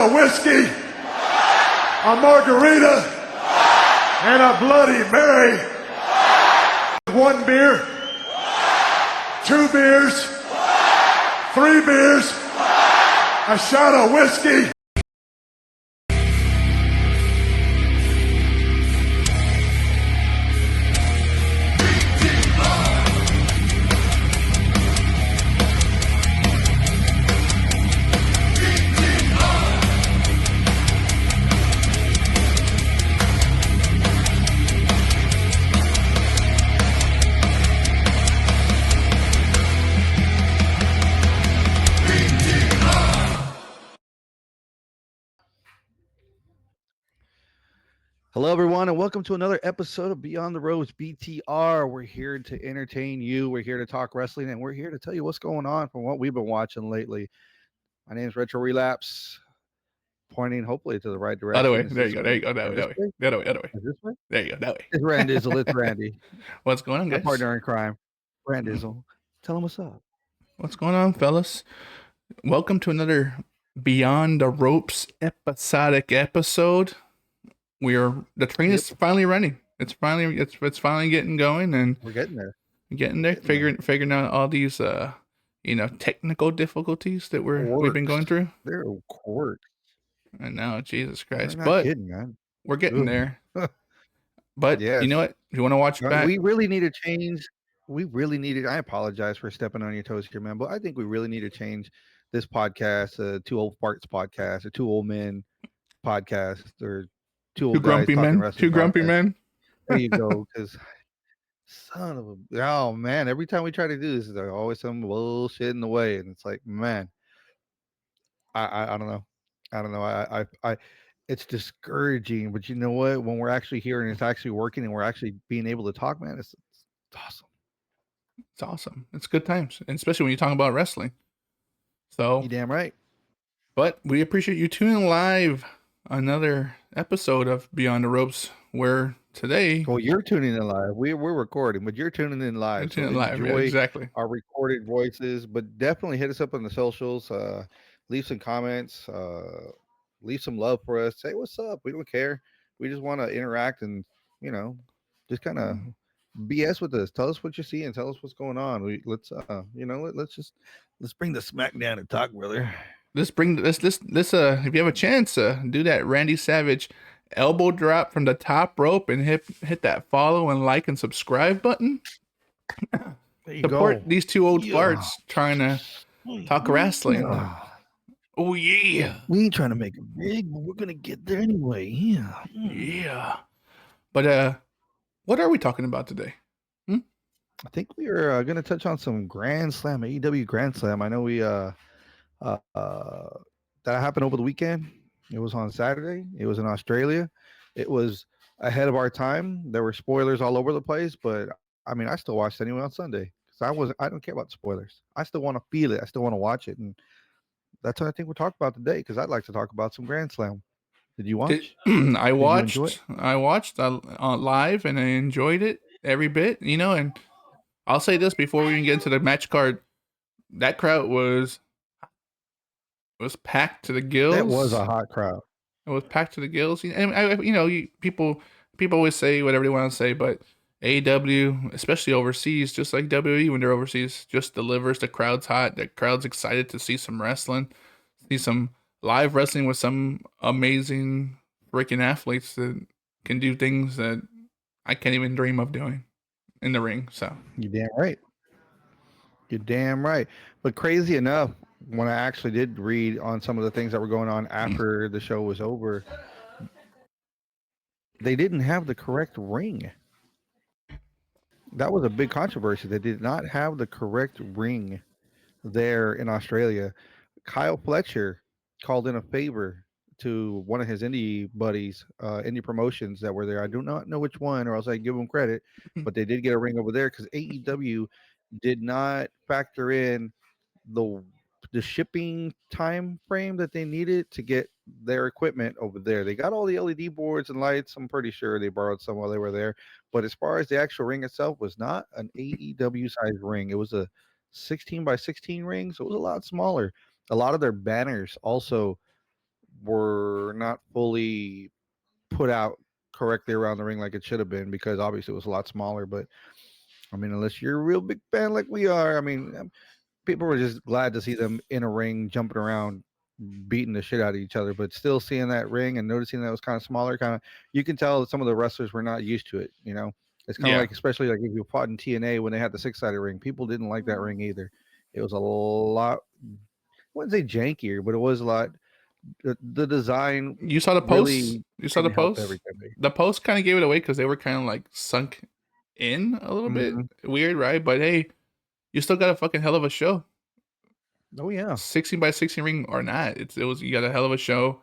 A whiskey, a margarita, and a Bloody Mary. 1 beer, 2 beers, 3 beers, a shot of whiskey. Hello, everyone, and welcome to another episode of Beyond the Ropes BTR. We're here to entertain you. We're here to talk wrestling, and we're here to tell you what's going on from what we've been watching lately. My name is RetroRelapse, pointing hopefully to the right direction. Other way. There you go. There you go. That way. The other way. Is this way? There you go. That way. It's Randizzle. It's Randy. What's going on, My guys? partner in crime, Randizzle. Tell him what's up. What's going on, fellas? Welcome to another Beyond the Ropes episodic episode. The train is finally running. It's finally getting going, and we're getting there. Figuring out all these technical difficulties that we've been going through. They're quirks. I know, Jesus Christ. But kidding, man. We're getting there. But yes. You know what? If you want to watch back, we really need to change. I apologize for stepping on your toes here, man, but I think we really need to change this podcast, 2 Old Farts podcast, or 2 Old Men podcast, or 2 old grumpy men. 2 grumpy men. There you go. Because son of a, oh man, every time we try to do this, there's always some bullshit in the way, and it's like, man, I don't know. I it's discouraging, but you know what? When we're actually here and it's actually working and we're actually being able to talk, man, it's awesome. It's awesome. It's good times, and especially when you're talking about wrestling. So you damn right. But we appreciate you tuning live. Another episode of Beyond the Ropes, where today... Well, you're tuning in live. We're recording, but you're tuning in live. Tuning live, yeah, exactly. Our recorded voices, but definitely hit us up on the socials. Leave some comments. Leave some love for us. Say what's up. We don't care. We just want to interact and, just kind of BS with us. Tell us what you see and tell us what's going on. Let's bring the smack down and talk, brother. If you have a chance, do that Randy Savage elbow drop from the top rope and hit that follow and like and subscribe button. There you Support go. These 2 old farts trying to talk wrestling. Oh yeah. We ain't trying to make it big, but we're gonna get there anyway. Yeah. Yeah. But what are we talking about today? I think we are gonna touch on some GrandSlam, AEW GrandSlam. I know we that happened over the weekend. It was on Saturday. It was in Australia. It was ahead of our time. There were spoilers all over the place, but I mean, I still watched anyway on Sunday because I don't care about spoilers. I still want to feel it. I still want to watch it, and that's what I think we'll talk about today. Because I'd like to talk about some GrandSlam. Did you watch? I watched live, and I enjoyed it every bit. And I'll say this before we even get into the match card: that crowd was packed to the gills. It was a hot crowd. It was packed to the gills. And people always say whatever they want to say, but AEW, especially overseas, just like WWE when they're overseas, just delivers. The crowd's hot. The crowd's excited to see some wrestling, see some live wrestling with some amazing freaking athletes that can do things that I can't even dream of doing in the ring. So you're damn right. But crazy enough, when I actually did read on some of the things that were going on after the show was over, they didn't have the correct ring. That was a big controversy. They did not have the correct ring there in Australia. Kyle Fletcher called in a favor to one of his indie buddies, indie promotions that were there. I do not know which one, or else I give them credit, but they did get a ring over there because AEW did not factor in the shipping time frame that they needed to get their equipment over there. They got all the LED boards and lights. I'm pretty sure they borrowed some while they were there. But as far as the actual ring itself, was not an AEW size ring. It was a 16 by 16 ring, so it was a lot smaller. A lot of their banners also not fully put out correctly around the ring like it should have been, because obviously it was a lot smaller. But I mean, unless you're a real big fan like we are, I mean, people were just glad to see them in a ring, jumping around, beating the shit out of each other. But still seeing that ring and noticing that it was kind of smaller, kind of, you can tell that some of the wrestlers were not used to it. You know, it's kind of Yeah. like, especially like if you fought in TNA when they had the 6-sided ring, people didn't like that ring either. It was a lot, I wouldn't say jankier, but it was a lot. The design You saw the posts? really You saw the didn't help posts? everybody. The post kind of gave it away because they were kind of like sunk in a little bit. Hmm. Weird, right? But hey, you still got a fucking hell of a show. Oh yeah. 16 by 16 ring or not. It was, you got a hell of a show.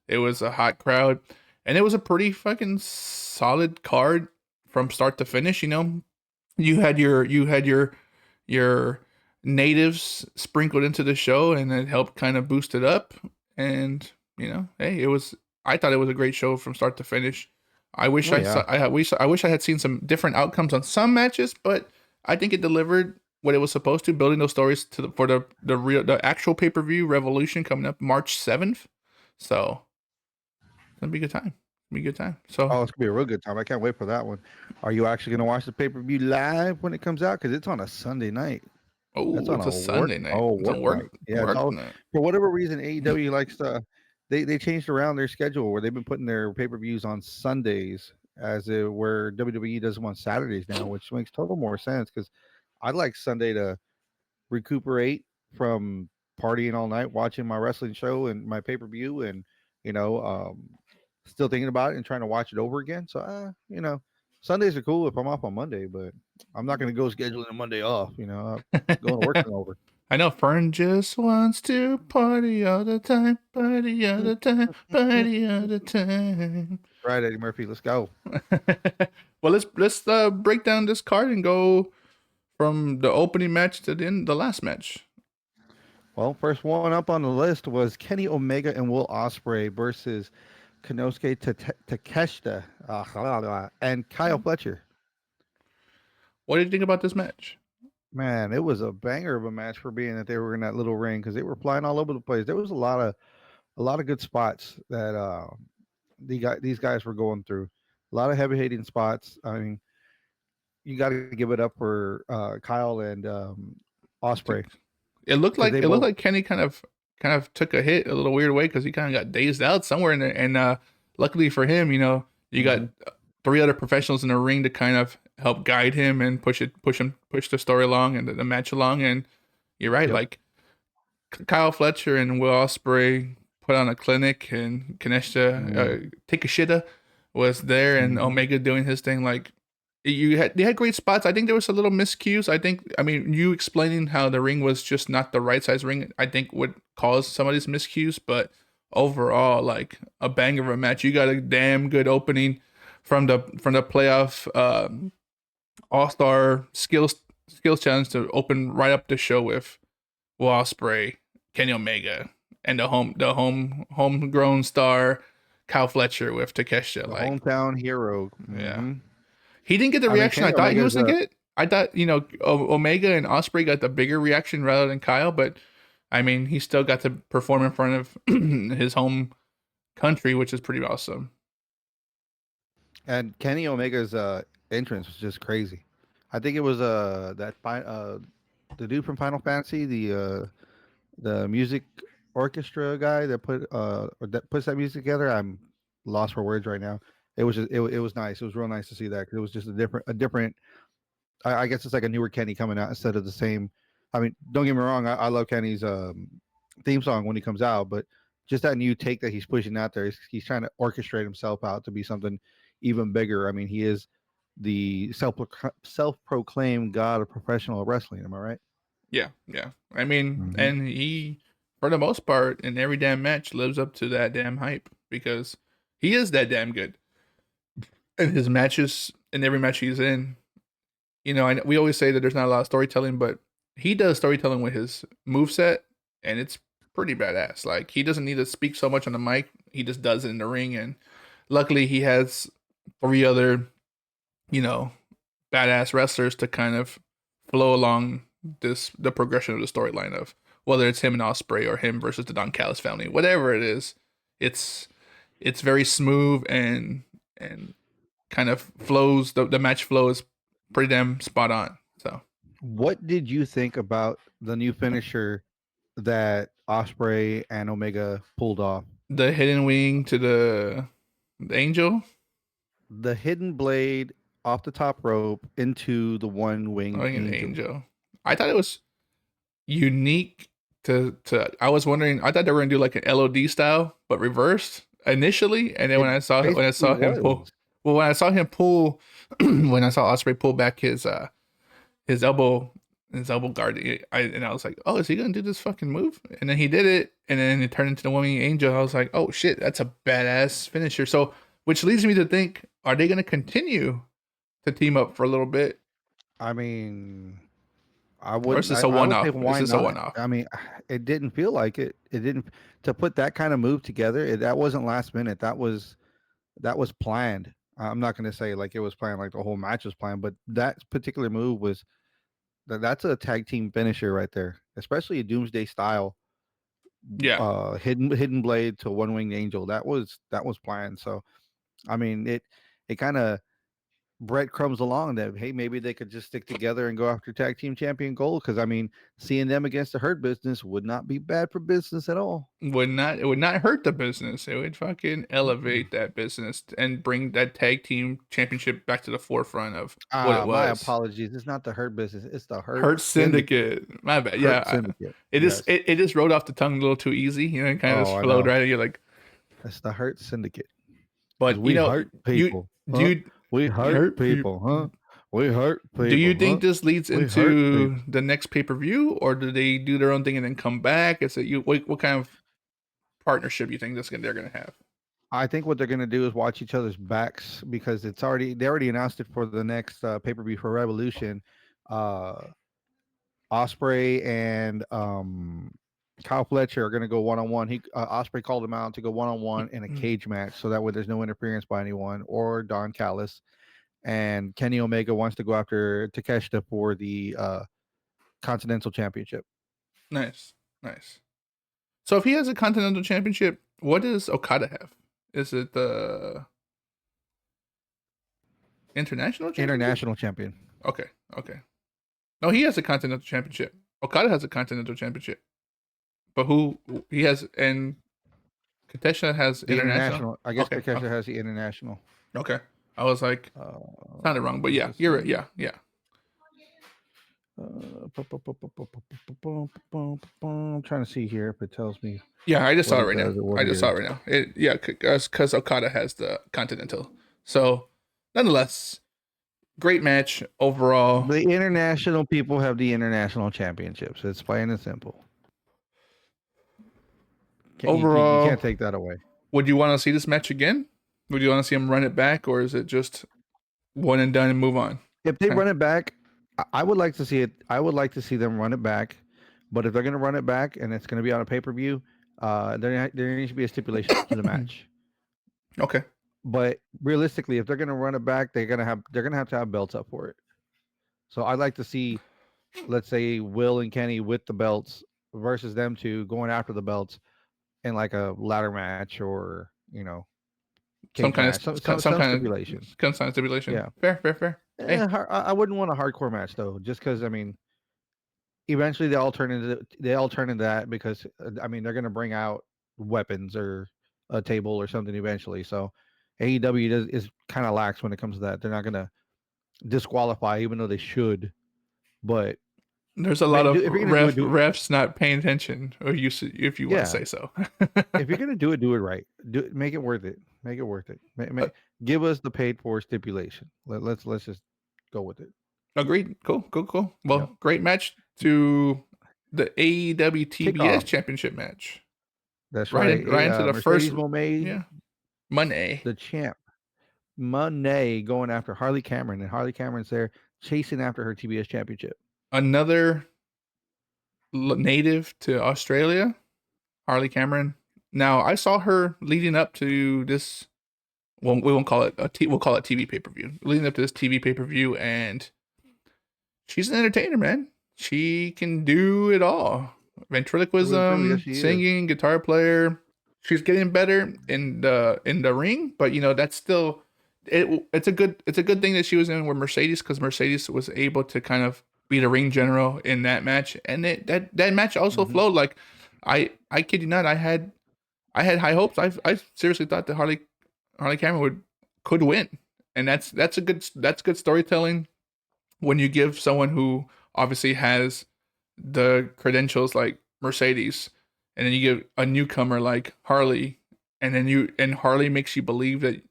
It was a hot crowd. And it was a pretty fucking solid card from start to finish, you know. You had your natives sprinkled into the show, and it helped kind of boost it up. And you know, hey, I thought it was a great show from start to finish. I wish Oh I yeah. saw, I wish I had seen some different outcomes on some matches, but I think it delivered what it was supposed to, building those stories for the actual pay-per-view Revolution coming up March 7th. So it's gonna be a good time. Be a good time. So Oh, it's gonna be a real good time. I can't wait for that one. Are you actually gonna watch the pay-per-view live when it comes out? Because it's on a Sunday night. That's oh, on it's a a work Sunday night. It's a work work night. Yeah, it's work all, night. for whatever reason AEW likes to, they changed around their schedule where they've been putting their pay-per-views on Sundays, where WWE does them on Saturdays now, which makes total more sense, because I like Sunday to recuperate from partying all night, watching my wrestling show and my pay-per-view, and you know, still thinking about it and trying to watch it over again. So you know, Sundays are cool if I'm off on Monday, but I'm not going to go scheduling a Monday off. You know, going to work over. I know Fern just wants to party all the time, party all the time, party all the time. Right, Eddie Murphy, let's go. Well, let's break down this card and go from the opening match to the last match. Well, first one up on the list was Kenny Omega and Will Ospreay versus Konosuke Takeshita and Kyle Fletcher. What did you think about this match? Man, it was a banger of a match for being that they were in that little ring, because they were flying all over the place. There was a lot of good spots that these guys were going through. A lot of heavy hitting spots. I mean, you got to give it up for Kyle and Osprey, It looked because like they it looked both. like Kenny kind of took a hit a little weird way because he kind of got dazed out somewhere in there. And luckily for him, you know, you got Mhm. three other professionals in the ring to kind of help guide him and push the story along and the match along. And you're right, Yep. like Kyle Fletcher and Will Ospreay put on a clinic, and Kaneshita Takeshita was there, and Mhm. Omega doing his thing. Like they had great spots. I think there was a little miscues. I mean, you explaining how the ring was just not the right size ring, I think would cause some of these miscues. But overall, like a banger of a match. You got a damn good opening from the playoff All-Star skills challenge to open right up the show with Will Ospreay, Kenny Omega, and homegrown star Kyle Fletcher with Takeshita. The Like, hometown hero. yeah, Hmm. he didn't get the I mean, reaction I Kenny thought he was Omega's gonna get. I thought, you know, Omega and Ospreay got the bigger reaction rather than Kyle, but I mean, he still got to perform in front of his home country, which is pretty awesome. and Kenny Omega's entrance was just crazy. I think it was the dude from Final Fantasy, the music orchestra guy that or that puts that music together. I'm lost for words right now. It was just it was nice. It was real nice to see that, 'cause it was just a different. I guess it's like a newer Kenny coming out instead of the same. I mean, don't get me wrong. I love Kenny's theme song when he comes out, but just that new take that he's pushing out there. He's trying to orchestrate himself out to be something even bigger. I mean, he is the self proclaimed god of professional wrestling. Am I right? Yeah, yeah. I mean, Hmm. and he, for the most part, in every damn match, lives up to that damn hype because he is that damn good. And his matches, in every match he's in, you know, we always say that there's not a lot of storytelling, but he does storytelling with his move set, and it's pretty badass. Like he doesn't need to speak so much on the mic; he just does it in the ring. And luckily, he has three other, you know, badass wrestlers to kind of flow along the progression of the storyline of whether it's him and Osprey or him versus the Don Callis family, whatever it is. It's it's very smooth and kind of flows. The match flow is pretty damn spot on. So What did you think about the new finisher that Osprey and Omega pulled off? the hidden wing to the angel. The hidden blade off the top rope into the one winged angel. I thought it was unique to I was wondering, I thought they were gonna do like an LOD style, but reversed initially. And then It when I saw basically him pull was. well, when I saw him pull when I saw Osprey pull back his elbow guard, and I was like, oh, is he gonna do this fucking move? And then he did it, and then it turned into the Woman Angel. I was like, oh shit, that's a badass finisher. So, which leads me to think, are they gonna continue to team up for a little bit, I mean, I or is wouldn't. this a I one would say off? Is why this a not? one off? I mean, it didn't feel like it. It didn't to put that kind of move together. That wasn't last minute. That was planned. I'm not going to say like it was planned, like the whole match was planned, but that particular move was that's a tag team finisher right there, especially a Doomsday style. Yeah, Hidden blade to one winged angel. That was planned. So I mean, it kind of breadcrumbs along that hey, maybe they could just stick together and go after tag team champion gold, because I mean, seeing them against the Hurt Business would not be bad for business at all. it would not hurt the business. It would fucking elevate that business and bring that tag team championship back to the forefront of what it My was. apologies, it's not the Hurt Business, it's the Hurt Hurt Syndicate. My bad. Hurt Yeah, Syndicate. just Yes. it just rolled off the tongue a little too easy. You know, it kind of just I flowed know. right. You're like, It's the Hurt Syndicate. but We hurt you people. do you We hurt people, huh? We hurt people. do you think huh? this leads We hurt into people. the next pay per view, or do they do their own thing and then come back? Is it what kind of partnership you think they're gonna have? I think what they're going to do is watch each other's backs, because they already announced it for the next pay per view for Revolution. Osprey and Kyle Fletcher are going to go one on one. Osprey called him out to go one on one in a cage match, so that way there's no interference by anyone or Don Callis. And Kenny Omega wants to go after Takeshita for the Continental Championship. Nice. So if he has a Continental Championship, what does Okada have? Is it the International Championship? International champion. Okay. No, he has a Continental Championship. Okada has a Continental Championship. But who he has, and Katesha has The international. I guess Okay, Takeshita has the international. Okay. I was like, sounded wrong, but yeah, you're right. Yeah. I'm trying to see here if it tells me. Yeah, I just saw it what right does now. or what I it just saw is. it right now. Because Okada has the Continental. So, nonetheless, great match overall. The international people have the international championships. It's plain and simple. Overall, you can't take that away. Would you want to see this match again? Would you want to see him run it back, or is it just one and done and move on? If they run it back, I would like to see it. I would like to see them run it back. But if they're going to run it back and it's going to be on a pay-per-view, there needs to be a stipulation to the match. Okay. But realistically, if they're going to run it back, they're going to have to have belts up for it. So I'd like to see, let's say, Will and Kenny with the belts versus them two going after the belts in like a ladder match, or Some kind of stipulation. Some kind of stipulation. Yeah. Fair. Hey. I wouldn't want a hardcore match though, just because I mean, eventually they all turn into that, because I mean they're going to bring out weapons or a table or something eventually. So AEW is kind of lax when it comes to that. They're not going to disqualify, even though they should. But there's a lot of refs not paying attention, or if you want to say so. If you're gonna do it right. Make it worth it. Make it worth it. Give us the paid for stipulation. Let's just go with it. Agreed. Cool. Well, great match to the AEW TBS Championship match. That's right. Right into the Mercedes first Monet. Yeah. Money. The champ. Monet going after Harley Cameron, and Harley Cameron's there chasing after her TBS championship. Another native to Australia, Harley Cameron. Now I saw her leading up to this. Well, we won't call it we'll call it TV pay-per-view. Leading up to this TV pay-per-view, and she's an entertainer, man. She can do it all. Ventriloquism, singing, guitar player. she's getting better in the ring, but that's still it's a good thing that she was in with Mercedes, because Mercedes was able to kind of be the ring general in that match, and that match also Mhm. flowed. Like I kid you not, I had high hopes. I seriously thought that Harley Cameron could win, and that's good storytelling when you give someone who obviously has the credentials like Mercedes, and then you give a newcomer like Harley, and then Harley makes you believe that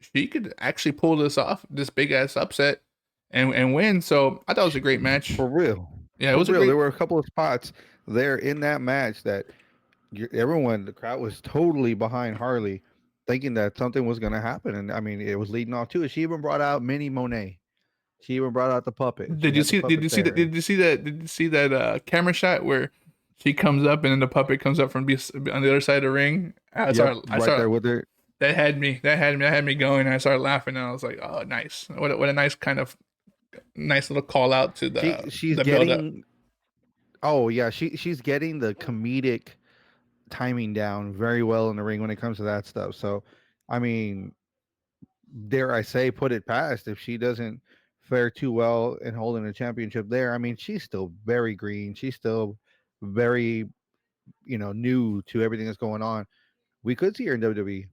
she could actually pull this off, this big ass upset, and win. So I thought it was a great match. For real. Yeah, it For was a real. There great. were a couple of spots there in that match that everyone, the crowd was totally behind Harley, thinking that something was going to happen. And I mean, it was leading off to it. She even brought out Minnie Monet. She even brought out the puppet. She Did you had the see? Did puppet you see that? there. Did you see that? Did you see that camera shot where she comes up and then the puppet comes up from on the other side of the ring? I Yep, started. I right there started. with her. That had me going. I started laughing, and I was like, "Oh, nice! What a nice kind of nice little call out to She's the build up." getting. Oh yeah, she's getting the comedic timing down very well in the ring when it comes to that stuff. So, I mean, dare I say, put it past if she doesn't fare too well in holding a championship there. I mean, she's still very green. She's still very, new to everything that's going on. We could see her in WWE.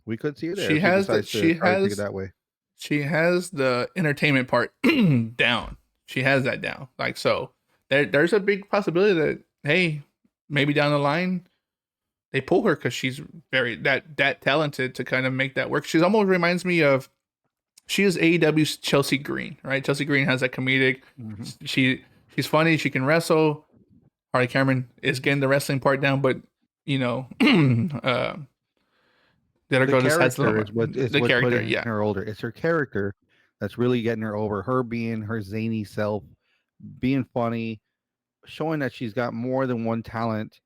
We could see her there She if she has the decides to she try to take it has that way. she has the entertainment part down. She has that down. Like, so there's a big possibility that, hey, maybe down the line they pull her, because she's very that talented to kind of make that work. She's almost reminds me of, she is AEW's Chelsea Green, right? Chelsea Green has that comedic. Hmm. She's funny. She can wrestle. Harley Cameron is getting the wrestling part down, but you know, the other The girl just has a character little is what is the what's character. putting Yeah, her older. It's her character that's really getting her over. Her being her zany self, being funny, showing that she's got more than one talent,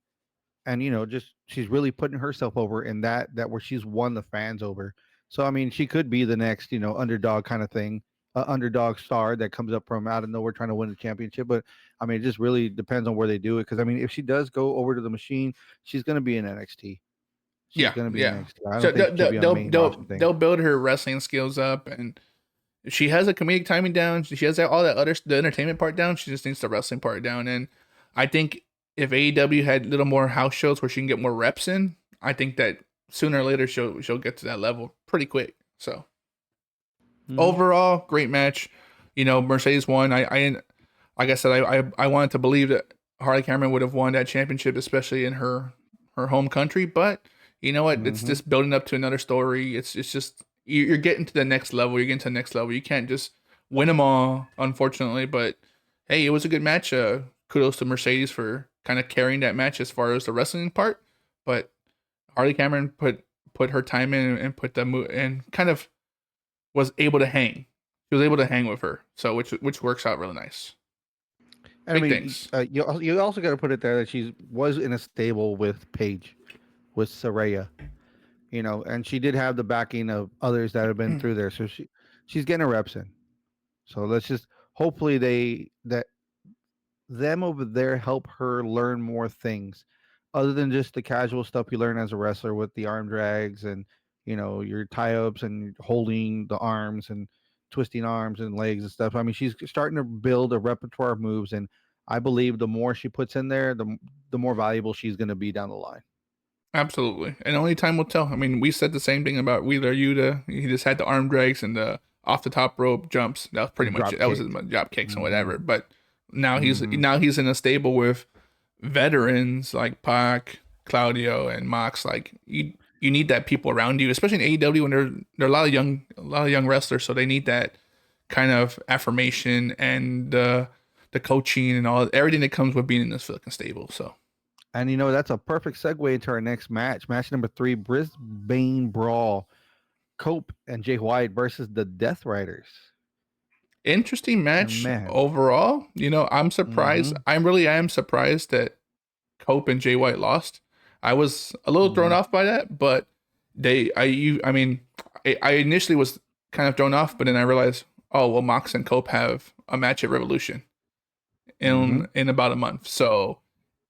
and just she's really putting herself over in that where she's won the fans over. So I mean, she could be the next underdog kind of thing, underdog star that comes up from out of nowhere trying to win the championship. But I mean, it just really depends on where they do it. Because I mean, if she does go over to the machine, she's going to be in NXT. She's yeah, going to be in yeah. NXT. I So don't think she'll be on the main roster they'll thing. build her wrestling skills up, and she has a comedic timing down. She has all that other the entertainment part down. She just needs the wrestling part down. And I think if AEW had a little more house shows where she can get more reps in, I think that sooner or later she'll get to that level pretty quick. So Hmm. overall, great match. Mercedes won. I like I said, I wanted to believe that Harley Cameron would have won that championship, especially in her home country. But you know what? It's Hmm. just building up to another story. It's just you're getting to the next level. You're getting to the next level. You can't just win them all, unfortunately. But hey, it was a good match. Kudos to Mercedes for kind of carrying that match as far as the wrestling part. But Harley Cameron put her time in and put the move and kind of was able to hang. He was able to hang with her, so which works out really nice. And I Big mean, things. you also got to put it there that she was in a stable with Paige, with Saraya, and she did have the backing of others that have been through there, so she's getting her reps in. So let's just hopefully they that them over there help her learn more things other than just the casual stuff you learn as a wrestler with the arm drags and your tie-ups and holding the arms and twisting arms and legs and stuff. I mean, she's starting to build a repertoire of moves, and I believe the more she puts in there, the more valuable she's going to be down the line. Absolutely, and only time will tell. I mean, we said the same thing about Wheeler Yuta. He just had the arm drags and the off the top rope jumps. That was pretty much it. Drop That was his kick. drop kicks and Hmm. whatever. But now Hmm. he's in a stable with veterans like Pac, Claudio, and Mox. Like you need that people around you, especially in AEW when there are a lot of young wrestlers, so they need that kind of affirmation and the coaching and everything that comes with being in this fucking stable. So And that's a perfect segue into our next match. Match number 3, Brisbane Brawl. Cope and Jay White versus the Death Riders. interesting And match man, overall. I'm surprised. mm-hmm, I am surprised that Cope and Jay White lost. I was a little thrown mm-hmm, off by that, but I mean, I initially was kind of thrown off, but then I realized, oh well, Mox and Cope have a match at Revolution mm-hmm. in about a month, so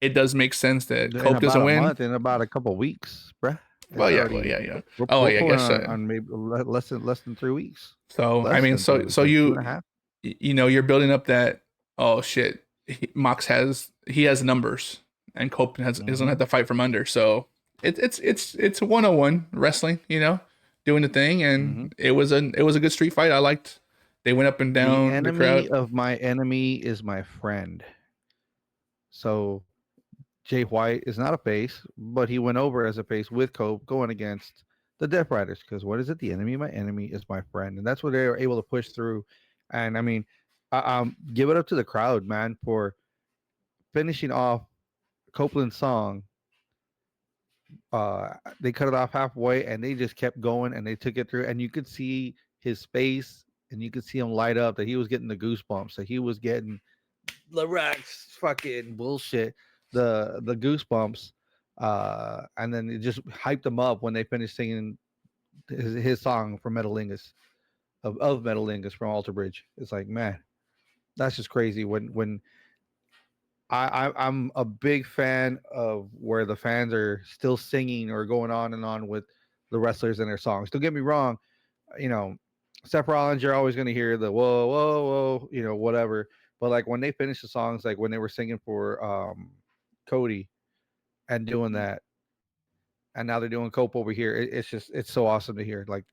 it does make sense that In Cope about doesn't a win. month, in about a couple weeks, bruh. Well, It's yeah, already yeah. we're, Oh, we're yeah, I pulling guess. on maybe less than 3 weeks. So I Less mean, than 3 so weeks, like two you and a half. you know you're building up that. Oh shit, Mox has numbers, and Cope doesn't have to fight from under. So it's 101 wrestling, you know, doing the thing, and it was a good street fight. I liked. They went up and The down the enemy crowd. of my enemy is my friend. So Jay White is not a face, but he went over as a face with Cope going against the Death Riders. Because what is it? The enemy of my enemy is my friend, and that's what they were able to push through. And I mean, give it up to the crowd, man, for finishing off Copeland's song. They cut it off halfway, and they just kept going, and they took it through, and you could see his face, and you could see him light up. That he was getting the goosebumps. That he was getting Larax fucking bullshit, the goosebumps, and then it just hyped him up when they finished singing his song from Metalingus of Metalingus from Alter Bridge. It's like, man, that's just crazy. When I'm a big fan of where the fans are still singing or going on and on with the wrestlers and their songs. Don't get me wrong, you know, Seth Rollins, you're always going to hear the whoa, whoa, whoa, you know, whatever. But like when they finish the songs, like when they were singing for Cody and doing that, and now they're doing Cope over here, it's so awesome to hear. Like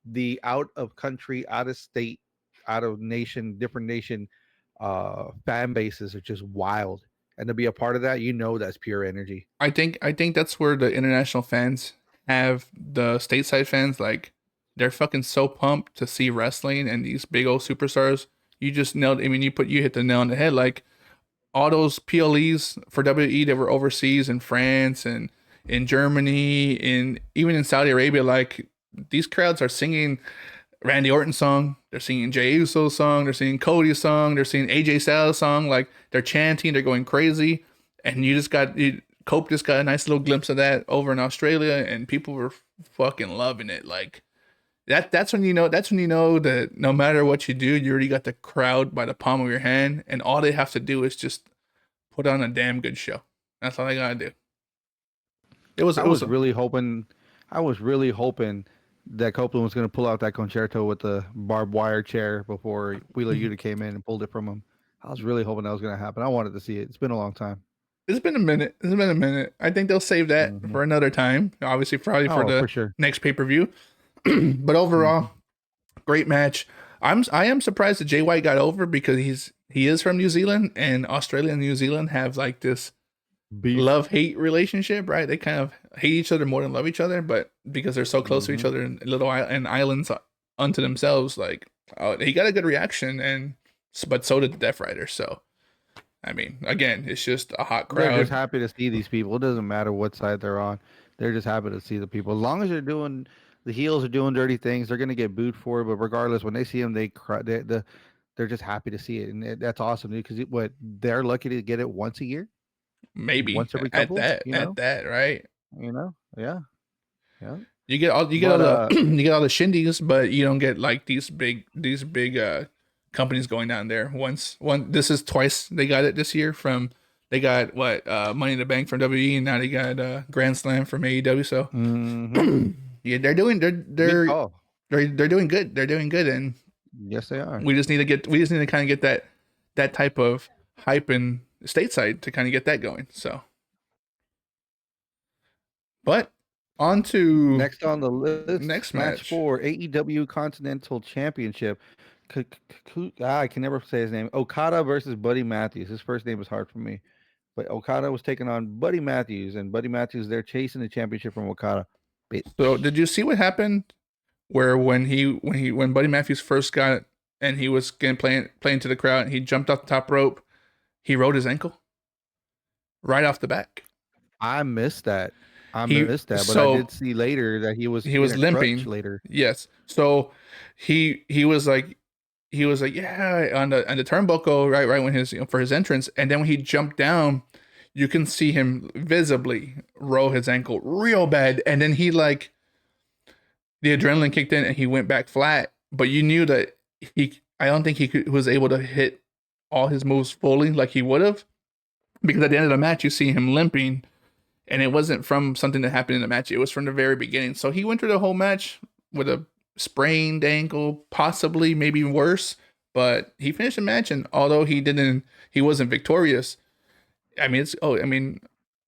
the out of country, out of state, out of nation, different nation fan bases are just wild. And to be a part of that, you know that's pure energy. I think that's where the international fans have the stateside fans like they're fucking so pumped to see wrestling and these big old superstars. You just nailed. I mean, you hit the nail on the head. Like all those PLEs for WWE that were overseas in France and in Germany, in even in Saudi Arabia. Like these crowds are singing Randy Orton's song, they're singing Jey Uso's song, they're singing Cody's song, they're singing AJ Styles' song. Like they're chanting, they're going crazy, and Cope just got a nice little glimpse of that over in Australia, and people were fucking loving it. Like that's when you know that no matter what you do, you already got the crowd by the palm of your hand, and all they have to do is just put on a damn good show. That's all they gotta do. It was I it was was really hoping, I was really hoping that Copeland was going to pull out that concerto with the barbed wire chair before Wheeler Yuta came in and pulled it from him. I was really hoping that was going to happen. I wanted to see it. It's been a long time. It's been a minute. It's been a minute. I think they'll save that Mm-hmm. for another time. Obviously, probably for Oh, the for sure. next pay per view. But overall, great match. I am surprised that Jay White got over because he is from New Zealand, and Australia and New Zealand have like this Beef. love hate relationship, right? They kind of hate each other more than love each other, but because they're so close to each other in islands unto themselves, like he got a good reaction, but so did the Death Rider. So I mean, again, it's just a hot They're just crowd. happy to see these people. It doesn't matter what side they're on. They're just happy to see the people. As long as the heels are doing dirty things, they're going to get booed for it. But regardless, when they see them, they cry. They're just happy to see it, and that's awesome because they're lucky to get it once a year, Maybe once every at couple. that, right? Yeah, yeah. You get all But the you get all the shindies, but you don't get like these big companies going down there. This is twice they got it this year from they got what Money in the Bank from WWE, and now they got Grand Slam from AEW. So yeah, they're doing they're doing good. They're doing good, and yes, they are. we just need to kind of get that type of hype in stateside to kind of get that going. So, but on to Next on the list, next match match. 4, AEW Continental Championship. I can never say his name. Okada versus Buddy Matthews. His first name is hard for me. But Okada was taking on Buddy Matthews, and Buddy Matthews, they're chasing the championship from Okada. So, did you see what happened? Where when Buddy Matthews first got it, and he was getting playing to the crowd, and he jumped off the top rope, he rolled his ankle right off the back. I missed that. He But I did see later that he was limping later. Yes. So he was like yeah on the turnbuckle right when his for his entrance, and then when he jumped down, you can see him visibly roll his ankle real bad, and then he like the adrenaline kicked in and he went back flat. But you knew that I don't think was able to hit all his moves fully like he would have. because at the end of the match, you see him limping, and it wasn't from something that happened in the match. It was from the very beginning. So he went through the whole match with a sprained ankle, possibly maybe worse, but he finished the match. And although he wasn't victorious.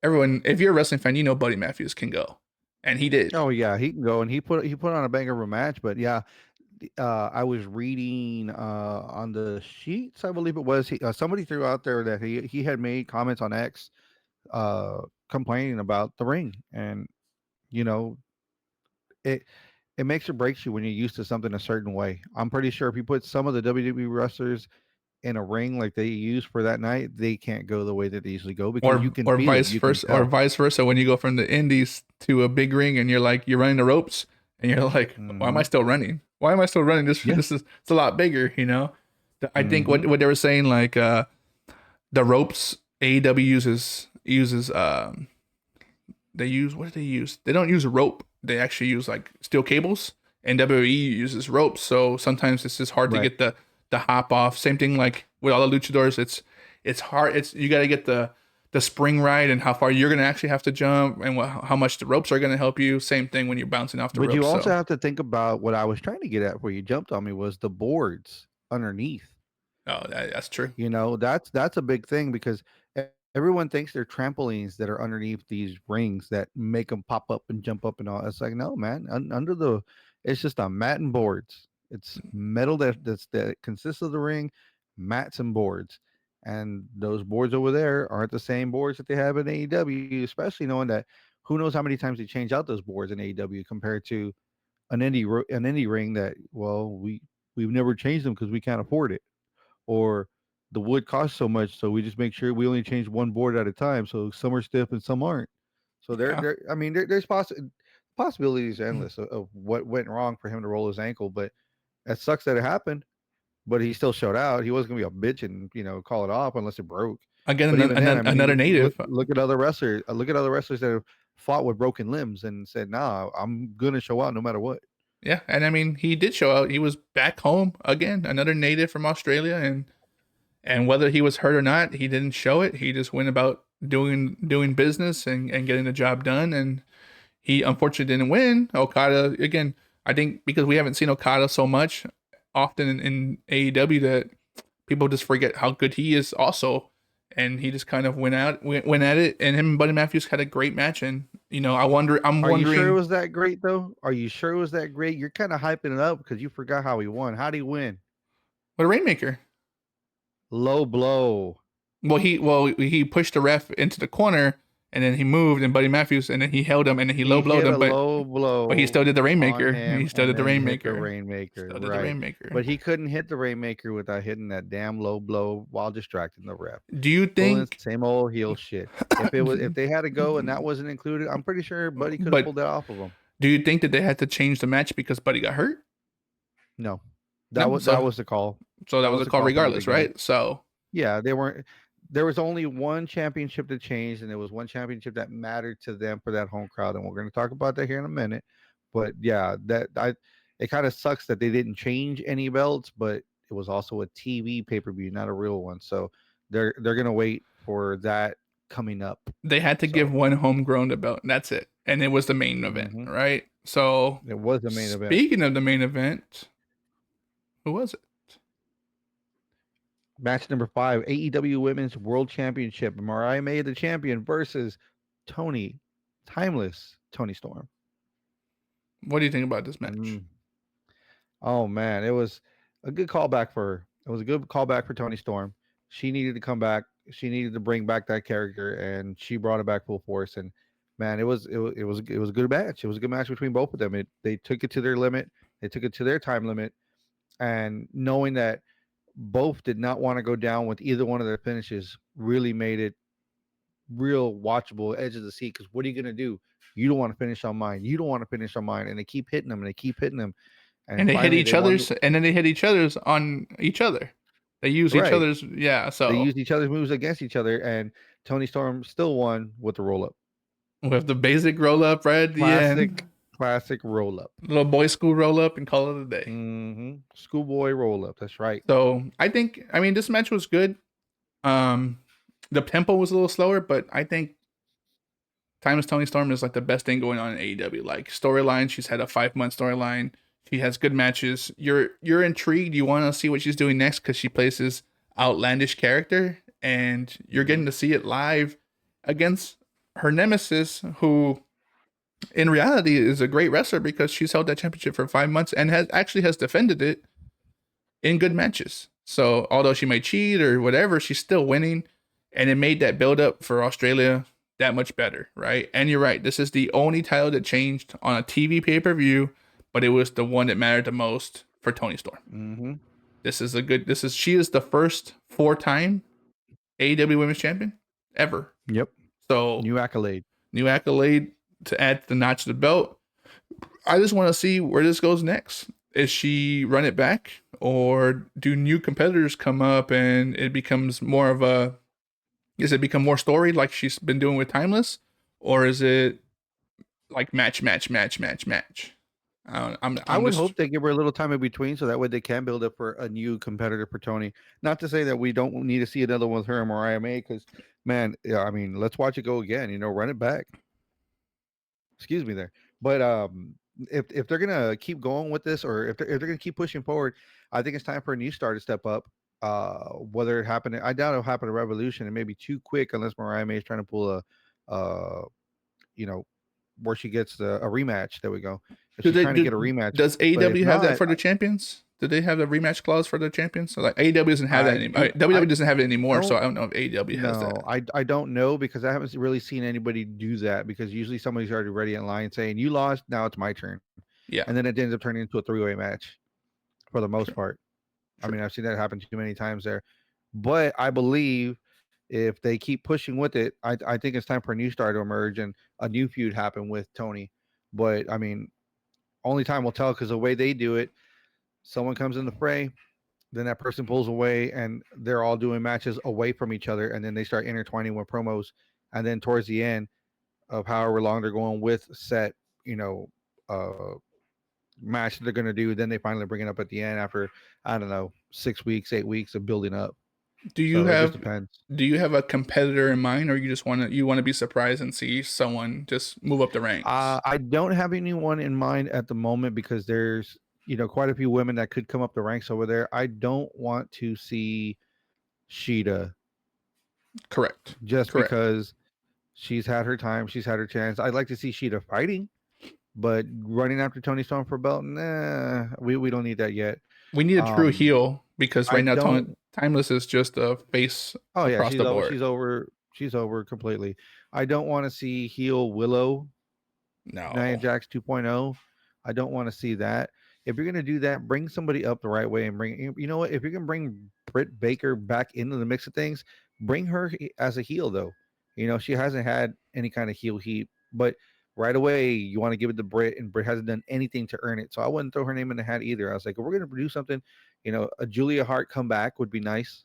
Everyone, if you're a wrestling fan, you know Buddy Matthews can go, and he did. Oh yeah, he can go, and he put on a banger of a match. But yeah, I was reading on the sheets, I believe it was. Somebody threw out there that he had made comments on X, complaining about the ring, and you know, it it makes or breaks you when you're used to something a certain way. I'm pretty sure if you put some of the WWE wrestlers in a ring like they use for that night, they can't go the way that they usually go because you can Or feel it, vice you can versa, or tell. vice versa. When you go from the indies to a big ring, and you're running the ropes, and you're like, why am I Hmm. still running? Why am I still running? Yeah. It's a lot bigger, you know. I think Hmm. what they were saying, like the ropes AEW uses they use, what do they use? They don't use a rope. They actually use like steel cables, and WWE uses ropes. So sometimes it's just hard to Right. get the hop off. Same thing like with all the luchadors. It's hard. You got to get the spring right, and how far you're gonna actually have to jump, and how much the ropes are gonna help you. Same thing when you're bouncing off the But you ropes. also So have to think about what I was trying to get at where you jumped on me was the boards underneath. that's true. That's a big thing because everyone thinks they're trampolines that are underneath these rings that make them pop up and jump up and all. It's like, no, man, under the, it's just a mat and boards. It's metal that consists of the ring, mats and boards, and those boards over there aren't the same boards that they have in AEW. Especially knowing that who knows how many times they change out those boards in AEW compared to an indie ring that, well, we've never changed them because we can't afford it, or the wood costs so much, so we just make sure we only change one board at a time. So some are stiff and some aren't. So Yeah. I mean, there's possibilities endless of what went wrong for him to roll his ankle, but it sucks that it happened. But he still showed out. He wasn't gonna be a bitch and call it off unless it broke. Again, But even then, I another mean, look native. look at other wrestlers. Look at other wrestlers that have fought with broken limbs and said, "Nah, I'm gonna show out no matter what." Yeah, and I mean, he did show out. He was back home again, another native from Australia, and whether he was hurt or not, he didn't show it. He just went about doing business and getting the job done. And he unfortunately didn't win. Okada, again, I think because we haven't seen Okada so much often in AEW, that people just forget how good he is also. And he just kind of went at it, and him and Buddy Matthews had a great match. And I'm Are you sure it wondering, was that great though? Are you sure it was that great? You're kind of hyping it up because you forgot how he won. How did he win? what a Rainmaker. Low blow. He pushed the ref into the corner, and then he moved, and Buddy Matthews, and then he held him, and then he low He blowed hit him, a but low he still blow did the on Rainmaker. him He still and did the then hit the Rainmaker. Rainmaker. Still did the Right. Rainmaker. But he couldn't hit the Rainmaker without hitting that damn low blow while distracting the ref. Do you Pulling think? same old heel shit. If they had to go and that wasn't included, I'm pretty sure Buddy could have But pulled that off of him. do you think that they had to change the match because Buddy got hurt? No. No. That was the call. So that That was was a the call call from the regardless, beginning. right? So Yeah, they weren't. There was only one championship that changed, and there was one championship that mattered to them for that home crowd, and we're going to talk about that here in a minute. But yeah, it kind of sucks that they didn't change any belts, but it was also a TV pay per view, not a real one. So they're going to wait for that coming up. they had to give So one homegrown the belt, and that's it. And it was the main event, mhm. right? So It was the main event. speaking of the main event, who was it? Match number 5, AEW Women's World Championship. Mariah May, the champion, versus Tony, timeless Tony Storm. What do you think about this match? Mm. Oh man, it was a good callback for her. It was a good callback for Tony Storm. She needed to come back. She needed to bring back that character, and she brought it back full force. And man, it was a good match. It was a good match between both of them. They took it to their limit. They took it to their time limit, and knowing that both did not want to go down with either one of their finishes really made it real watchable, edge of the seat. Because what are you gonna do? You don't want to finish on mine. You don't want to finish on mine, and they keep hitting them and they keep hitting them. And And they hit finally, they each won. other's, and then they hit each other's on each other. They use each Right. other's, yeah. They So used each other's moves against each other, and Tony Storm still won with the roll up. with the basic roll up right at the end, Classic roll up. little boy school roll up, and call it a day. Mm-hmm. Schoolboy roll up. That's right. So I think, I mean, this match was good. Um, The tempo was a little slower, but I think Timeless Tony Storm is like the best thing going on in AEW. Like storyline, she's had a 5-month storyline. She has good matches. You're intrigued. You want to see what she's doing next because she plays this outlandish character, and you're getting to see it live against her nemesis, who in reality is a great wrestler because she's held that championship for 5 months and has defended it in good matches. So although she might cheat or whatever, she's still winning, and it made that build up for Australia that much better, right? And you're right, this is the only title that changed on a TV pay-per-view, but it was the one that mattered the most for Toni Storm. Mm-hmm. She is the first 4-time AEW Women's Champion ever. Yep. So New accolade to add to the notch of the belt. I just want to see where this goes next. Is she run it back, or do new competitors come up and it becomes more of a? Does it become more storied like she's been doing with Timeless, or is it like match? I would hope they give her a little time in between so that way they can build up for a new competitor for Tony. Not to say that we don't need to see another one with her and Mariah May, because man, yeah, I mean, let's watch it go again. Run it back. Excuse me there, but if they're gonna keep going with this, or if they're gonna keep pushing forward, I think it's time for a new star to step up. Whether it happened, I doubt it'll happen at Revolution. It may be too quick unless Mariah May is trying to pull where she gets a rematch. There we go. She's trying to get a rematch. Does AEW have that for the champions? Do they have the rematch clause for the champions? So like AEW doesn't have that anymore. WWE doesn't have it anymore, so I don't know if AEW has that. I don't know, because I haven't really seen anybody do that, because usually somebody's already ready in line saying, you lost, now it's my turn. Yeah. And then it ends up turning into a 3-way match for the most part. I mean, I've seen that happen too many times there. But I believe if they keep pushing with it, I think it's time for a new star to emerge and a new feud happen with Tony. But I mean, only time will tell, because the way they do it, someone comes in the fray, then that person pulls away, and they're all doing matches away from each other, and then they start intertwining with promos, and then towards the end of however long they're going with set, match that they're going to do, then they finally bring it up at the end after, I don't know, 6 weeks, 8 weeks of building up. Do you have a competitor in mind, or you just want to be surprised and see someone just move up the ranks? I don't have anyone in mind at the moment, because there's quite a few women that could come up the ranks over there. I don't want to see Sheeta. Correct. Because she's had her time, she's had her chance. I'd like to see Sheeta fighting, but running after Toni Storm for belt, nah, we don't need that yet. We need a true heel, because right now Timeless is just a face across the board. She's over completely. I don't want to see heel Willow. No. Nia Jax 2.0. I don't want to see that. If you're gonna do that, bring somebody up the right way and bring. You know what? If you're gonna bring Britt Baker back into the mix of things, bring her as a heel though. She hasn't had any kind of heel heat, but right away you want to give it to Britt, and Britt hasn't done anything to earn it. So I wouldn't throw her name in the hat either. I was like, if we're gonna do something, a Julia Hart comeback would be nice.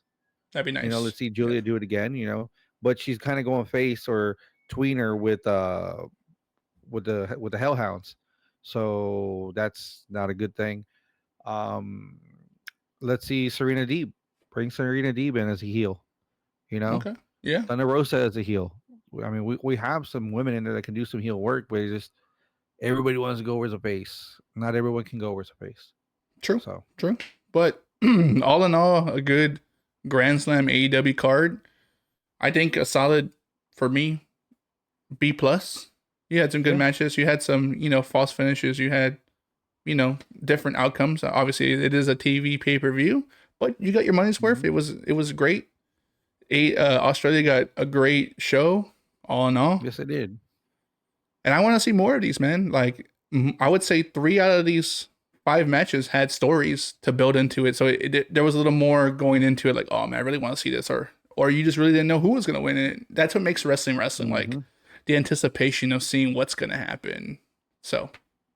That'd be nice. Let's see Julia do it again. But she's kind of going face or tweener with the Hellhounds, so that's not a good thing. Let's see Serena Deeb. Bring Serena Deeb in as a heel. Okay. Yeah. Thunder Rosa as a heel. I mean, we have some women in there that can do some heel work, but it's just everybody wants to go as a face. Not everyone can go as a face. True. But all in all, a good Grand Slam AEW card. I think a solid, for me, B+. You had some good matches. You had some, false finishes. You had, different outcomes. Obviously, it is a TV pay-per-view, but you got your money's worth. It was great. Australia got a great show, all in all. Yes, it did. And I want to see more of these, man. Like, I would say 3 out of these 5 matches had stories to build into it. So there was a little more going into it. Like, oh man, I really want to see this, or you just really didn't know who was going to win it. That's what makes wrestling. Like the anticipation of seeing what's going to happen. So,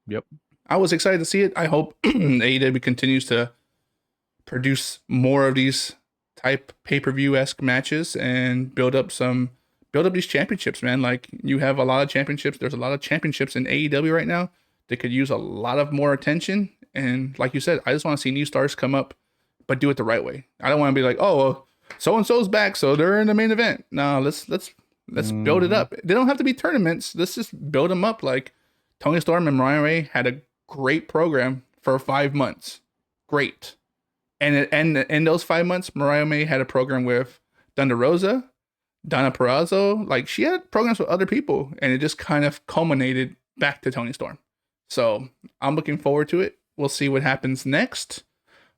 yep, I was excited to see it. I hope AEW continues to produce more of these type pay-per-view-esque matches and build up these championships, man. Like, you have a lot of championships. There's a lot of championships in AEW right now that could use a lot of more attention. And like you said, I just want to see new stars come up, but do it the right way. I don't want to be like, oh, well, so and so's back, so they're in the main event. No, let's build it up. They don't have to be tournaments. Let's just build them up. Like Tony Storm and Mariah May had a great program for 5 months. Great. And in those 5 months, Mariah May had a program with Thunder Rosa, Donna Perazzo. Like she had programs with other people, and it just kind of culminated back to Tony Storm. So I'm looking forward to it. We'll see what happens next.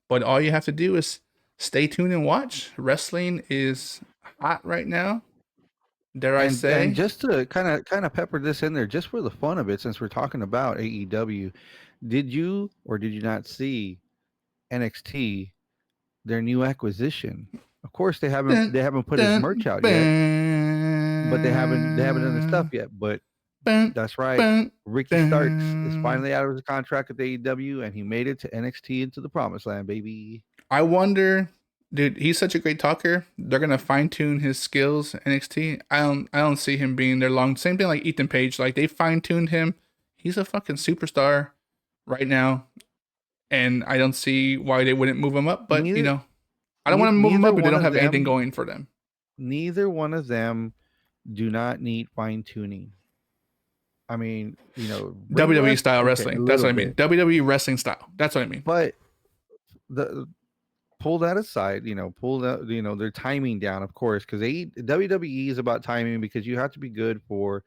But all you have to do is stay tuned and watch. Wrestling is hot right now. Dare I say? And just to kind of pepper this in there, just for the fun of it, since we're talking about AEW, did you or did you not see NXT, their new acquisition? Of course, they haven't put his merch out yet, but they haven't done the stuff yet. But that's right, Ricky Starks is finally out of his contract at AEW, and he made it to NXT into the Promised Land, baby. I wonder. Dude, he's such a great talker. They're gonna fine tune his skills. NXT. I don't see him being there long. Same thing like Ethan Page. Like they fine tuned him. He's a fucking superstar right now, and I don't see why they wouldn't move him up. But I don't want to move him up if they don't have anything going for them. Neither one of them do not need fine tuning. I mean, WWE style wrestling. That's what I mean. WWE wrestling style. That's what I mean. But pull that aside, pull that, their timing down, of course, because WWE is about timing, because you have to be good for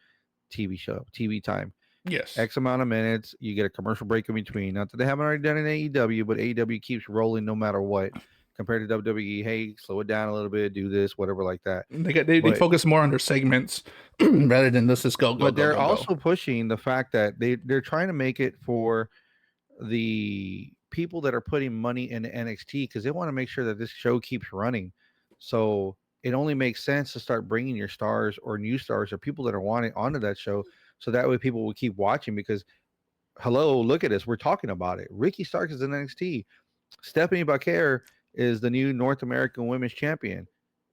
TV time. Yes. X amount of minutes, you get a commercial break in between. Not that they haven't already done in AEW, but AEW keeps rolling no matter what. Compared to WWE, hey, slow it down a little bit, do this, whatever like that. They focus more on their segments rather than let's just go. But they're also pushing the fact that they're trying to make it for the people that are putting money into NXT, because they want to make sure that this show keeps running. So it only makes sense to start bringing your stars or new stars or people that are wanting onto that show, so that way people will keep watching. Because hello, look at us, we're talking about it. Ricky Starks is in NXT. Stephanie Bacare is the new North American Women's Champion.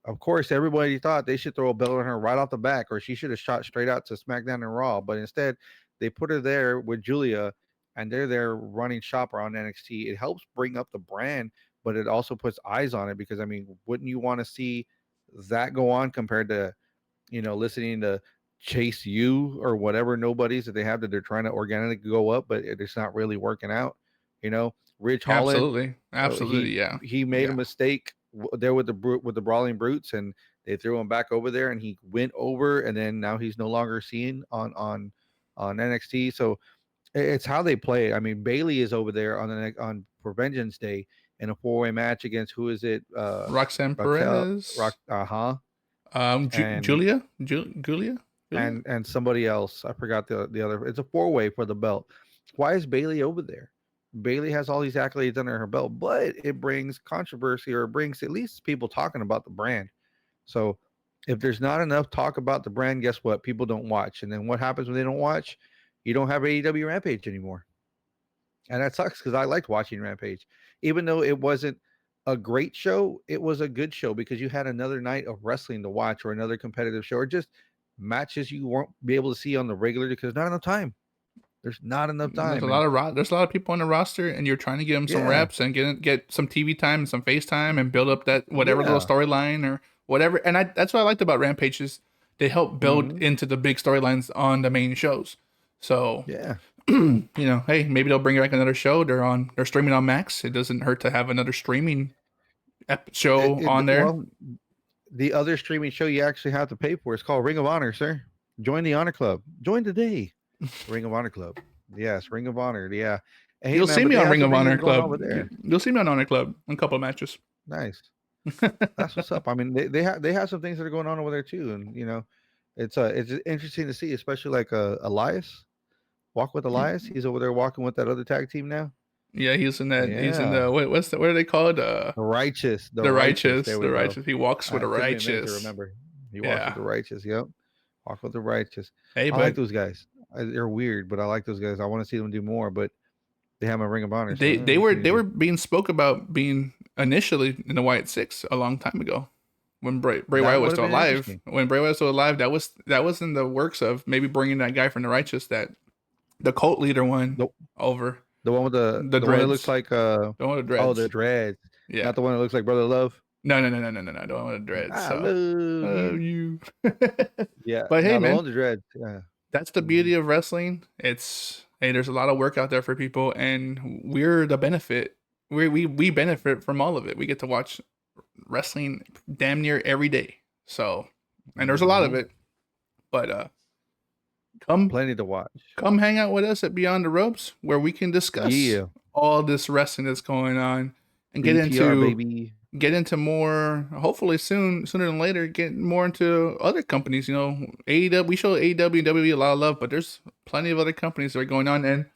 Of course, everybody thought they should throw a belt on her right off the back, or she should have shot straight out to SmackDown and Raw, but instead they put her there with Julia, and they're there running shop around NXT. It helps bring up the brand, but it also puts eyes on it, because I mean, wouldn't you want to see that go on compared to, listening to Chase U or whatever nobodies that they have that they're trying to organically go up, but it's not really working out. Rich Holland, absolutely, he made a mistake there with the Brawling Brutes, and they threw him back over there, and he went over, and then now he's no longer seen on NXT. So it's how they play it. I mean, Bailey is over there on for Vengeance Day in a 4-way match against, who is it? Roxanne Perez. Julia, and somebody else. I forgot the other. It's a 4-way for the belt. Why is Bailey over there? Bailey has all these accolades under her belt, but it brings controversy, or it brings at least people talking about the brand. So if there's not enough talk about the brand, guess what? People don't watch. And then what happens when they don't watch? You don't have AEW Rampage anymore. And that sucks, because I liked watching Rampage. Even though it wasn't a great show, it was a good show, because you had another night of wrestling to watch, or another competitive show, or just matches you won't be able to see on the regular, because not enough time. There's not enough time. There's a lot of people on the roster, and you're trying to give them some reps and get some TV time and some FaceTime and build up that whatever little storyline or whatever. And that's what I liked about Rampage, is they help build into the big storylines on the main shows. So hey, maybe they'll bring back another show. They're streaming on Max. It doesn't hurt to have another streaming show on there. Well, the other streaming show you actually have to pay for is called Ring of Honor, sir. Join the Honor Club. Join today. Ring of Honor Club. Yes, Ring of Honor. Yeah. Hey, you'll see me on Ring of Honor Club. You'll see me on Honor Club in a couple of matches. Nice. That's what's up. I mean, they have some things that are going on over there too, and it's interesting to see, especially like Elias. Walk with Elias. He's over there walking with that other tag team now. Yeah, he's in that. Yeah. He's in the what are they called? The Righteous. The Righteous. The Righteous. He walks with the Righteous. Remember, he walks with the Righteous. Yep. Walk with the Righteous. Hey, I like those guys. They're weird, but I like those guys. I want to see them do more, but they have my Ring of Honor. They were being spoke about being initially in the Wyatt Six a long time ago, when Bray Wyatt was still alive. When Bray Wyatt was still alive, that was in the works of maybe bringing that guy from the Righteous, that the cult leader one, over. The one with the dreads. One that looks like the one with the dreads. Oh, the dreads. Yeah, not the one that looks like Brother Love. No. I don't want to dread. I So, love you. Yeah. But hey, Now the man, one to dread. Yeah. that's the beauty of wrestling. It's hey, there's a lot of work out there for people, and we're the benefit. We benefit from all of it. We get to watch wrestling damn near every day. So, and there's a lot of Mhm. it. But come Plenty to watch. come hang out with us at Beyond the Ropes, where we can discuss Yeah. all this wrestling that's going on and BTR baby. get into more, hopefully sooner than later, get more into other companies. You know, AEW, we show AEW and WWE a lot of love, but there's plenty of other companies that are going on, and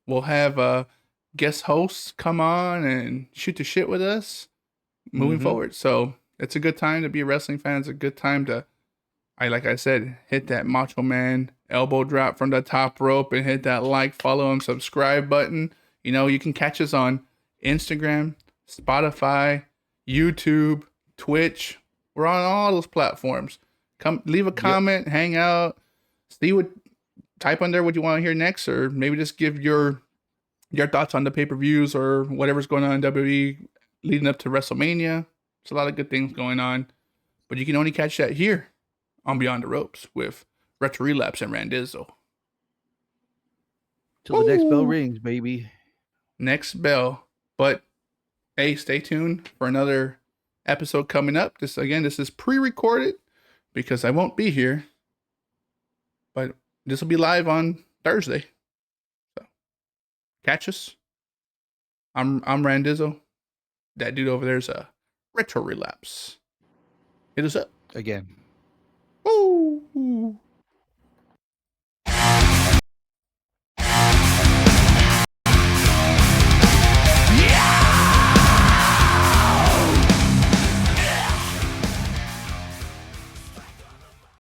we'll have guest hosts come on and shoot the shit with us moving Mhm. forward. So it's a good time to be a wrestling fan. It's a good time to, like I said, hit that Macho Man elbow drop from the top rope and hit that like, follow, and subscribe button. You know, you can catch us on Instagram, Spotify, YouTube, Twitch. We're on all those platforms. Come leave a comment, hang out, see what, type on there what you want to hear next, or maybe just give your thoughts on the pay-per-views or whatever's going on in WWE leading up to WrestleMania. There's a lot of good things going on, but you can only catch that here on Beyond the Ropes with RetroRelapse and Randizzle. Till the next bell Woo! rings, baby. Next bell. But hey, stay tuned for another episode coming up. This is pre-recorded because I won't be here, but this will be live on Thursday. So catch us. I'm Randizzle. That dude over there's a RetroRelapse. Hit us up. Again.